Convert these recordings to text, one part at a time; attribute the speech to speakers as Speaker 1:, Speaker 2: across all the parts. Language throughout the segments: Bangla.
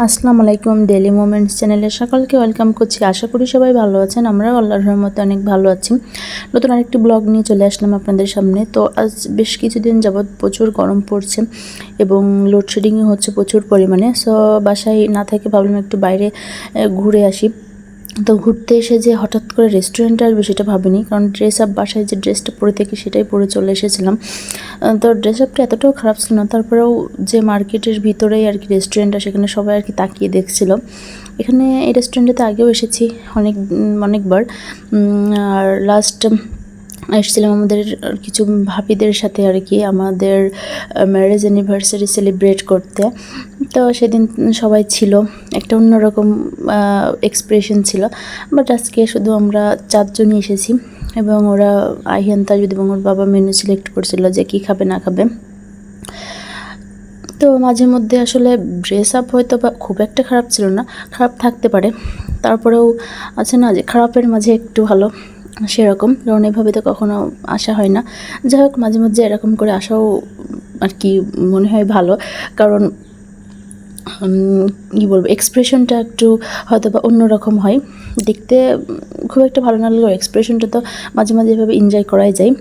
Speaker 1: আসসালামু আলাইকুম। ডেইলি মোমেন্টস চ্যানেলে সকলকে ওয়েলকাম করছি। আশা করি সবাই ভালো আছেন। আমরাও আল্লাহর রহমতে অনেক ভালো আছি। নতুন আরেকটি ব্লগ নিয়ে চলে আসলাম আপনাদের সামনে। তো আজ বেশ কিছুদিন যাবৎ প্রচুর গরম পড়ছে এবং লোডশেডিংও হচ্ছে প্রচুর পরিমাণে। সো বাসায় না থেকে ভাবলাম একটু বাইরে ঘুরে আসি। তো ঘুরতে এসে যে হঠাৎ করে রেস্টুরেন্টে আসবে সেটা ভাবিনি, কারণ ড্রেস আপ বাসায় যে ড্রেসটা পরে থাকি সেটাই পরে চলে এসেছিলাম। তো ড্রেস আপটা এতটাও খারাপ ছিল না, তারপরেও যে মার্কেটের ভিতরেই আর কি রেস্টুরেন্টটা, সেখানে সবাই আর কি তাকিয়ে দেখছিল। এখানে এই রেস্টুরেন্টে আগেও এসেছি অনেকবার। আর লাস্ট এসেছিলাম আমাদের কিছু ভাবিদের সাথে আর কি, আমাদের ম্যারেজ অ্যানিভার্সারি সেলিব্রেট করতে। তো সেদিন সবাই ছিল, একটা অন্যরকম এক্সপ্রেশন ছিল। বাট আজকে শুধু আমরা 4 জনই এসেছি এবং ওরা আহিয়ান, তাজুদ এবং ওর বাবা মেনু সিলেক্ট করছিল যে কী খাবে না খাবে। তো মাঝে মধ্যে আসলে ড্রেস আপ হয়তো বা খুব একটা খারাপ ছিল না, খারাপ থাকতে পারে, তারপরেও আছে না যে খারাপের মাঝে একটু ভালো, সেরকম। কারণ এভাবে তো কখনো আসা হয় না। যাই হোক, মাঝে মধ্যে এরকম করে আসাও আর কি মনে হয় ভালো, কারণ কী বলবো, এক্সপ্রেশনটা একটু হয়তো বা অন্যরকম হয়। দেখতে খুব একটা ভালো না লাগলেও এক্সপ্রেশনটা তো মাঝে মাঝে এভাবে এনজয় করাই যায়।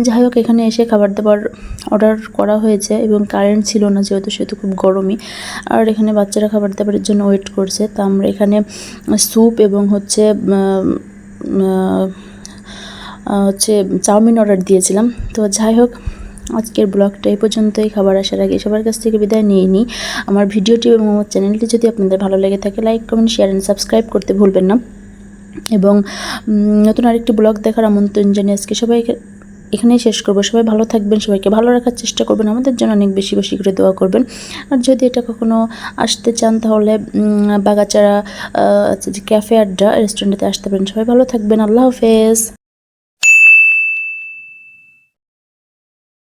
Speaker 1: যাই হোক, এখানে এসে খাবার দাবার অর্ডার করা হয়েছে এবং কারেন্ট ছিল না যেহেতু, সেহেতু খুব গরমই। আর এখানে বাচ্চারা খাবার দাবারের জন্য ওয়েট করছে। তা আমরা এখানে স্যুপ এবং হচ্ছে চাউমিন অর্ডার দিয়েছিলাম। তো যাই হোক, আজকের ব্লগটা এই পর্যন্তই। খাবার আসার আগে সবার কাছ থেকে বিদায় নিয়ে নিই। আমার ভিডিওটি এবং আমার চ্যানেলটি যদি আপনাদের ভালো লেগে থাকে, like, comment, share and subscribe করতে ভুলবেন না। এবং নতুন আরেকটি ব্লগ দেখার আমন্ত্রণ জানিয়ে আজকে সবাইকে এখানেই শেষ করবো। সবাই ভালো থাকবেন, সবাইকে ভালো রাখার চেষ্টা করবেন, আমাদের জন্য অনেক বেশি বেশি করে দোয়া করবেন। আর যদি এটা কখনো আসতে চান তাহলে বাগাচারা যে ক্যাফে আড্ডা রেস্টুরেন্টে আসতে পারেন। সবাই ভালো থাকবেন। আল্লাহ হাফেজ।